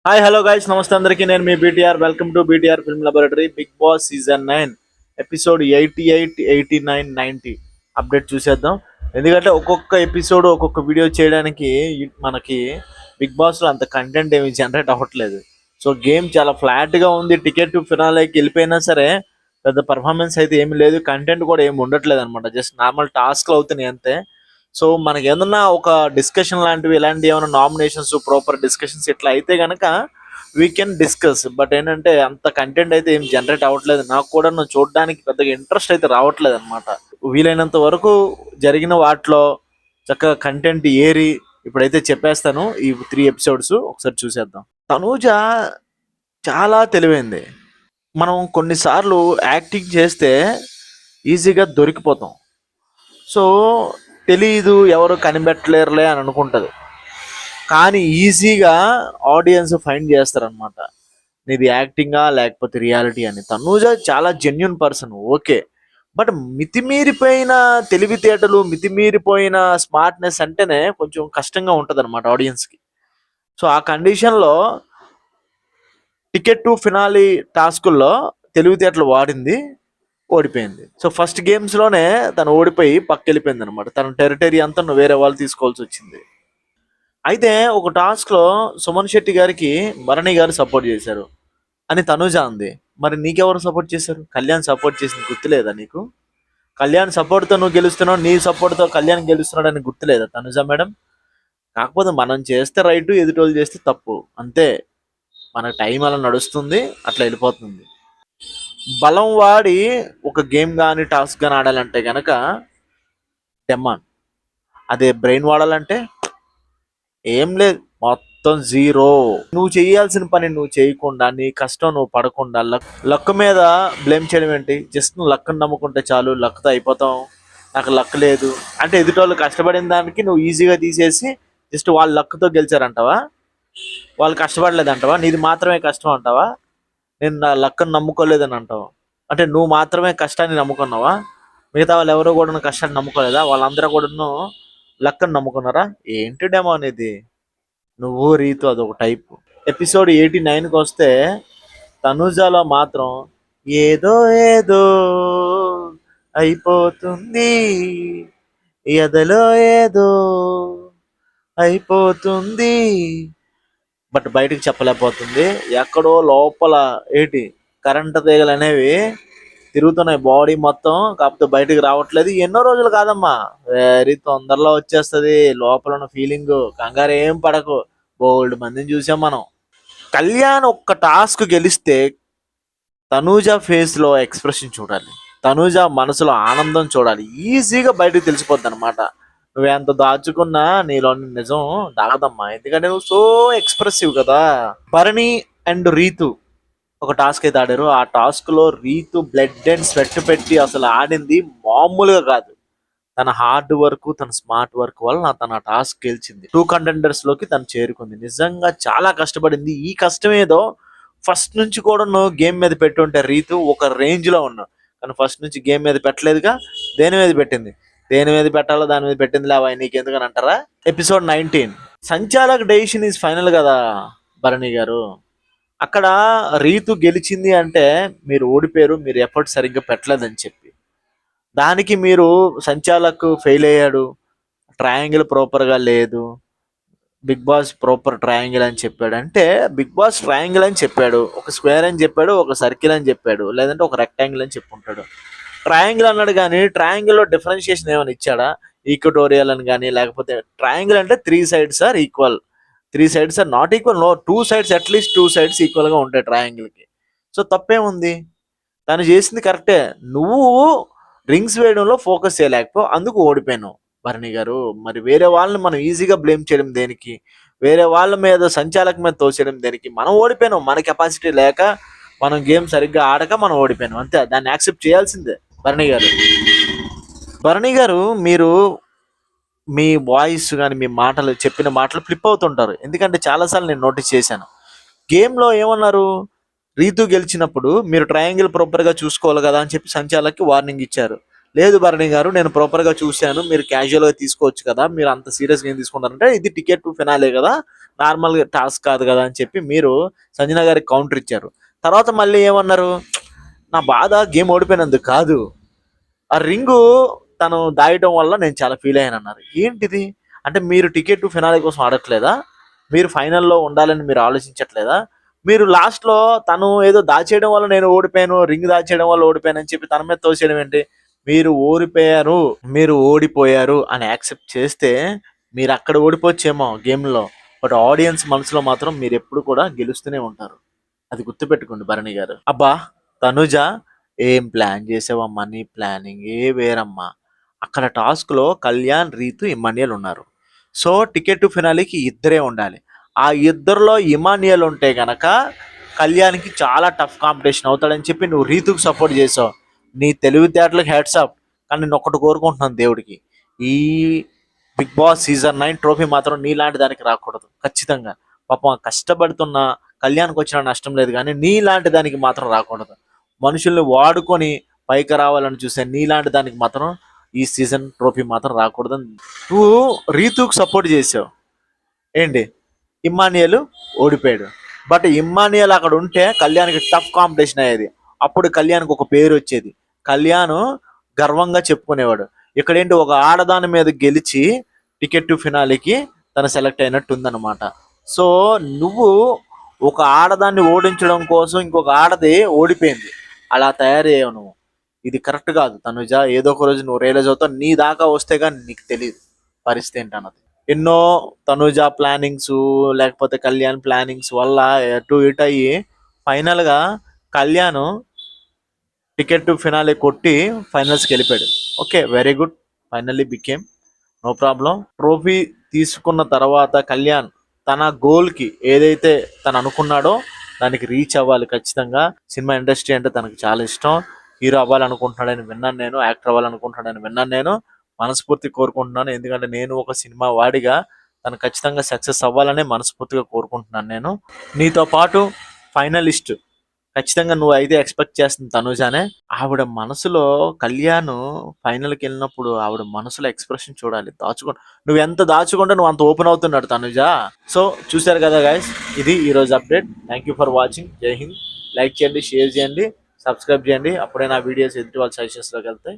Hi hello guys నమస్తే అందరికీ నేను మీ BTR welcome to BTR film laboratory big boss season 9 episode 88 89 90 update చూసేద్దాం. ఎందుకంటే ఒక్కొక్క ఎపిసోడ్ ఒక్కొక్క వీడియో చేయడానికి మనకి బిగ్ బాస్లో అంత కంటెంట్ ఏమి జనరేట్ అవ్వట్లేదు. సో గేమ్ చాలా ఫ్లాట్గా ఉంది. టికెట్ టు ఫినాలేకి వెళ్ళిపోయినా సరే పెద్ద పర్ఫార్మెన్స్ అయితే ఏమి లేదు. కంటెంట్ కూడా ఏమి ఉండట్లేదు అనమాట. జస్ట్ నార్మల్ టాస్క్లు అవుతున్నాయి అంతే. సో మనకి ఏదన్నా ఒక డిస్కషన్ లాంటివి ఇలాంటి ఏమైనా నామినేషన్స్ ప్రాపర్ డిస్కషన్స్ ఇట్లా అయితే కనుక వీ కెన్ డిస్కస్. బట్ ఏంటంటే అంత కంటెంట్ అయితే ఏం జనరేట్ అవ్వట్లేదు. నాకు కూడా నువ్వు చూడడానికి పెద్దగా ఇంట్రెస్ట్ అయితే రావట్లేదు అనమాట. వీలైనంత వరకు జరిగిన వాటిలో చక్కగా కంటెంట్ ఏరి ఇప్పుడైతే చెప్పేస్తాను. ఈ 3 ఎపిసోడ్స్ ఒకసారి చూసేద్దాం. తనూజ చాలా తెలివైంది. మనం కొన్నిసార్లు యాక్టింగ్ చేస్తే ఈజీగా దొరికిపోతాం. సో తెలీదు ఎవరు కనిపెట్టలేరులే అని అనుకుంటది. కానీ ఈజీగా ఆడియన్స్ ఫైండ్ చేస్తారనమాట. నీది యాక్టింగా లేకపోతే రియాలిటీ అని. తనూజ చాలా జెన్యున్ పర్సన్, ఓకే. బట్ మితిమీరిపోయిన తెలివితేటలు, మితిమీరిపోయిన స్మార్ట్నెస్ అంటేనే కొంచెం కష్టంగా ఉంటుంది అనమాట ఆడియన్స్కి. సో ఆ కండిషన్లో టికెట్ టు ఫినాలి టాస్కుల్లో తెలివితేటలు వాడింది, ఓడిపోయింది. సో ఫస్ట్ గేమ్స్లోనే తను ఓడిపోయి పక్కెళ్ళిపోయింది అనమాట. తన టెరిటరీ అంతా వేరే వాళ్ళు తీసుకోవాల్సి వచ్చింది. అయితే ఒక టాస్క్లో సుమన్ శెట్టి గారికి భరణి గారు సపోర్ట్ చేశారు అని తనుజ అంది. మరి నీకెవరు సపోర్ట్ చేశారు? కళ్యాణ్ సపోర్ట్ చేసింది గుర్తులేదా నీకు? కళ్యాణ్ సపోర్ట్తో నువ్వు గెలుస్తున్నావు, నీ సపోర్ట్తో కళ్యాణ్ గెలుస్తున్నాడు అని గుర్తులేదా తనుజ మేడం? కాకపోతే మనం చేస్తే రైటు, ఎదుటోళ్ళు చేస్తే తప్పు, అంతే. మన టైం అలా నడుస్తుంది, అట్లా వెళ్ళిపోతుంది. బలం వాడి ఒక గేమ్ కానీ టాస్క్ కానీ ఆడాలంటే కనుక డెమాన్. అదే బ్రెయిన్ వాడాలంటే ఏం లేదు, మొత్తం జీరో. నువ్వు చేయాల్సిన పని నువ్వు చేయకుండా, నీ కష్టం నువ్వు పడకుండా లక్ మీద బ్లేమ్ చేయడం ఏంటి? జస్ట్ నువ్వు లక్ని నమ్ముకుంటే చాలు, లక్తో అయిపోతాం, నాకు లక్ లేదు అంటే ఎదుటోళ్ళు కష్టపడిన దానికి నువ్వు ఈజీగా తీసేసి జస్ట్ వాళ్ళు లక్తో గెలిచారంటావా? వాళ్ళు కష్టపడలేదంటావా? నీది మాత్రమే కష్టం అంటావా? నేను నా లక్ని నమ్ముకోలేదని అంటావు. అంటే నువ్వు మాత్రమే కష్టాన్ని నమ్ముకున్నావా? మిగతా వాళ్ళు ఎవరో కూడా కష్టాన్ని నమ్ముకోలేదా? వాళ్ళందరూ కూడాను లక్ని నమ్ముకున్నారా? ఏంటి డెమో అనేది? నువ్వు రీతు అదొక టైప్. ఎపిసోడ్ 89కి వస్తే తనుజాలో మాత్రం ఏదో ఏదో అయిపోతుంది, ఎదలో ఏదో అయిపోతుంది, బట్ బయటకు చెప్పలేకపోతుంది. ఎక్కడో లోపల ఏంటి కరెంటు తీగలు అనేవి తిరుగుతున్నాయి బాడీ మొత్తం, కాకపోతే బయటకు రావట్లేదు. ఎన్నో రోజులు కాదమ్మా, వెరీ తొందరలో వచ్చేస్తుంది. లోపల ఉన్న ఫీలింగ్ కంగారు ఏం పడకు, బోల్డ్ మందిని చూసాం మనం. కళ్యాణ్ ఒక్క టాస్క్ గెలిస్తే తనూజ ఫేస్ లో ఎక్స్ప్రెషన్ చూడాలి, తనూజ మనసులో ఆనందం చూడాలి. ఈజీగా బయటకు తెలిసిపోద్ది అనమాట. నువ్వెంత దాచుకున్నా నీలోని నిజం దాగదమ్మా, ఎందుకంటే నువ్వు సో ఎక్స్ప్రెసివ్ కదా. భరణి అండ్ రీతు ఒక టాస్క్ అయితే ఆడారు. ఆ టాస్క్ లో రీతు బ్లడ్ అండ్ స్వెట్ పెట్టి అసలు ఆడింది మామూలుగా కాదు. తన హార్డ్ వర్క్, తన స్మార్ట్ వర్క్ వల్ల తన టాస్క్ గెలిచింది. 2 కంటెండర్స్ లోకి తను చేరుకుంది. నిజంగా చాలా కష్టపడింది. ఈ కష్టం ఏదో ఫస్ట్ నుంచి కూడా నువ్వు గేమ్ మీద పెట్టుంటే రీతు ఒక రేంజ్ లో ఉన్నావు. కానీ ఫస్ట్ నుంచి గేమ్ మీద పెట్టలేదుగా, దేని మీద పెట్టింది? దేని మీద పెట్టాలో దాని మీద పెట్టింది లేవా, నీకెందుకని అంటారా? ఎపిసోడ్ 19 సంచాలక్ డెసిషన్ ఈజ్ ఫైనల్ కదా భరణి గారు. అక్కడ రీతు గెలిచింది అంటే మీరు ఓడిపోయారు, మీరు ఎఫర్ట్ సరిగ్గా పెట్టలేదని చెప్పి. దానికి మీరు సంచాలక్ ఫెయిల్ అయ్యాడు, ట్రయాంగిల్ ప్రాపర్గా లేదు, బిగ్ బాస్ ప్రాపర్ ట్రయాంగిల్ అని చెప్పాడు. అంటే బిగ్ బాస్ ట్రయాంగిల్ అని చెప్పాడు, ఒక స్క్వేర్ అని చెప్పాడు, ఒక సర్కిల్ అని చెప్పాడు, లేదంటే ఒక రెక్టాంగిల్ అని చెప్పుంటాడు. ట్రయాంగిల్ అన్నాడు కానీ ట్రయాంగిల్లో డిఫరెన్షియేషన్ ఏమైనా ఇచ్చాడా? ఈక్వటోరియల్ అని కానీ, లేకపోతే ట్రయాంగిల్ అంటే 3 sides are equal, 3 sides are not equal, no 2 sides, at least 2 sides ఈక్వల్గా ఉంటాయి ట్రయాంగిల్కి. సో తప్పేముంది? తను చేసింది కరెక్టే. నువ్వు రింగ్స్ వేయడంలో ఫోకస్ చేయలేకపో, అందుకు ఓడిపోయాను భరణి గారు. మరి వేరే వాళ్ళని మనం ఈజీగా బ్లేమ్ చేయడం దేనికి? వేరే వాళ్ళ మీద, సంచాలక మీద తోసేయడం దేనికి? మనం ఓడిపోయాం, మన కెపాసిటీ లేక, మనం గేమ్ సరిగ్గా ఆడక మనం ఓడిపోయాను, అంతే. దాన్ని యాక్సెప్ట్ చేయాల్సిందే భరణి గారు. భరణి గారు, మీరు మీ వాయిస్ కానీ మీ మాటలు, చెప్పిన మాటలు ఫ్లిప్ అవుతుంటారు. ఎందుకంటే చాలాసార్లు నేను నోటీస్ చేశాను. గేమ్లో ఏమన్నారు? రీతు గెలిచినప్పుడు మీరు ట్రయాంగిల్ ప్రాపర్గా చూసుకోవాలి కదా అని చెప్పి సంచాలకి వార్నింగ్ ఇచ్చారు. లేదు భరణి గారు, నేను ప్రాపర్గా చూశాను, మీరు క్యాజువల్గా తీసుకోవచ్చు కదా, మీరు అంత సీరియస్గా ఏం తీసుకుంటారంటే ఇది టికెట్ టు ఫినాలే కదా, నార్మల్ టాస్క్ కాదు కదా అని చెప్పి మీరు సంజన గారికి కౌంటర్ ఇచ్చారు. తర్వాత మళ్ళీ ఏమన్నారు, నా బాధ గేమ్ ఓడిపోయినందుకు కాదు, ఆ రింగు తను దాయటం వల్ల నేను చాలా ఫీల్ అయ్యాను అన్నారు. ఏంటిది అంటే మీరు టికెట్ ఫినాలే కోసం ఆడట్లేదా? మీరు ఫైనల్లో ఉండాలని మీరు ఆలోచించట్లేదా? మీరు లాస్ట్లో తను ఏదో దాచేయడం వల్ల నేను ఓడిపోయాను, రింగ్ దాచేయడం వల్ల ఓడిపోయాను అని చెప్పి తన మీద తోసేయడం ఏంటి? మీరు ఓడిపోయారు, మీరు ఓడిపోయారు అని యాక్సెప్ట్ చేస్తే మీరు అక్కడ ఓడిపోవచ్చేమో గేమ్లో, బట్ ఆడియన్స్ మనసులో మాత్రం మీరు ఎప్పుడు కూడా గెలుస్తూనే ఉంటారు. అది గుర్తుపెట్టుకోండి భరణి గారు. అబ్బా తనుజ, ఏం ప్లాన్ చేసావమ్మా, నీ ప్లానింగ్ ఏ వేరమ్మా. అక్కడ టాస్క్ లో కళ్యాణ్, రీతు, ఇమానియల్ ఉన్నారు. సో టికెట్ టు ఫినాలికి ఇద్దరే ఉండాలి. ఆ ఇద్దరులో ఇమానియల్ ఉంటే గనక కళ్యాణ్కి చాలా టఫ్ కాంపిటీషన్ అవుతాడని చెప్పి నువ్వు రీతుకు సపోర్ట్ చేసావు. నీ తెలివితేటలకు హెడ్సప్. కానీ నేను ఒక్కటి కోరుకుంటున్నాను దేవుడికి, ఈ బిగ్ బాస్ సీజన్ 9 ట్రోఫీ మాత్రం నీలాంటి దానికి రాకూడదు ఖచ్చితంగా. పాపం కష్టపడుతున్న కళ్యాణ్కి వచ్చిన నష్టం లేదు, కానీ నీలాంటి దానికి మాత్రం రాకూడదు. మనుషుల్ని వాడుకొని పైకి రావాలని చూసే నీలాంటి దానికి మాత్రం ఈ సీజన్ ట్రోఫీ మాత్రం రాకూడదు. నువ్వు రీతుకు సపోర్ట్ చేసావు ఏంటి, ఇమ్మానియల్ ఓడిపోయాడు, బట్ ఇమ్మానియల్ అక్కడ ఉంటే కళ్యాణ్కి టఫ్ కాంపిటీషన్ అయ్యేది. అప్పుడు కళ్యాణ్కి ఒక పేరు వచ్చేది, కళ్యాణ్ గర్వంగా చెప్పుకునేవాడు. ఇక్కడేంటి, ఒక ఆడదాని మీద గెలిచి టికెట్ టు ఫినాలికి తను సెలెక్ట్ అయినట్టు ఉందన్నమాట. సో నువ్వు ఒక ఆడదాన్ని ఓడించడం కోసం ఇంకొక ఆడది ఓడిపోయింది, అలా తయారయ్యావు నువ్వు. ఇది కరెక్ట్ కాదు తనుజ. ఏదో ఒక రోజు నువ్వు రియలైజ్ అవుతావు, నీ దాకా వస్తే కానీ నీకు తెలియదు పరిస్థితి ఏంటన్నది. ఎన్నో తనుజ ప్లానింగ్స్ లేకపోతే కళ్యాణ్ ప్లానింగ్స్ వల్ల అటు ఇటు అయ్యి ఫైనల్గా కళ్యాణ్ టికెట్ టు ఫినాలే కొట్టి ఫైనల్స్కి వెళ్ళిపోయాడు. Okay, very good, finally became, no problem. Trophy తీసుకున్న తర్వాత కళ్యాణ్ తన గోల్కి ఏదైతే తను అనుకున్నాడో దానికి రీచ్ అవ్వాలి ఖచ్చితంగా. సినిమా ఇండస్ట్రీ అంటే తనకు చాలా ఇష్టం. హీరో అవ్వాలనుకుంటున్నాడని విన్నాను నేను, యాక్టర్ అవ్వాలనుకుంటున్నాడని విన్నాను నేను. మనస్ఫూర్తి కోరుకుంటున్నాను, ఎందుకంటే నేను ఒక సినిమా వాడిగా తను ఖచ్చితంగా సక్సెస్ అవ్వాలని మనస్ఫూర్తిగా కోరుకుంటున్నాను నేను. నీతో పాటు ఫైనలిస్ట్ ఖచ్చితంగా నువ్వు అయితే ఎక్స్పెక్ట్ చేస్తుంది తనుజానే. ఆవిడ మనసులో కళ్యాణ్ ఫైనల్కి వెళ్ళినప్పుడు ఆవిడ మనసులో ఎక్స్ప్రెషన్ చూడాలి. నువ్వు ఎంత దాచుకుంటే నువ్వు అంత ఓపెన్ అవుతున్నాడు తనుజ. సో చూశారు కదా గైస్, ఇది ఈరోజు update. Thank you for watching. జై హింద్. లైక్ చేయండి, షేర్ చేయండి, సబ్స్క్రైబ్ చేయండి, అప్పుడే నా వీడియోస్ ఎదుటి వాళ్ళ సజెషన్స్లోకి వెళ్తాయి.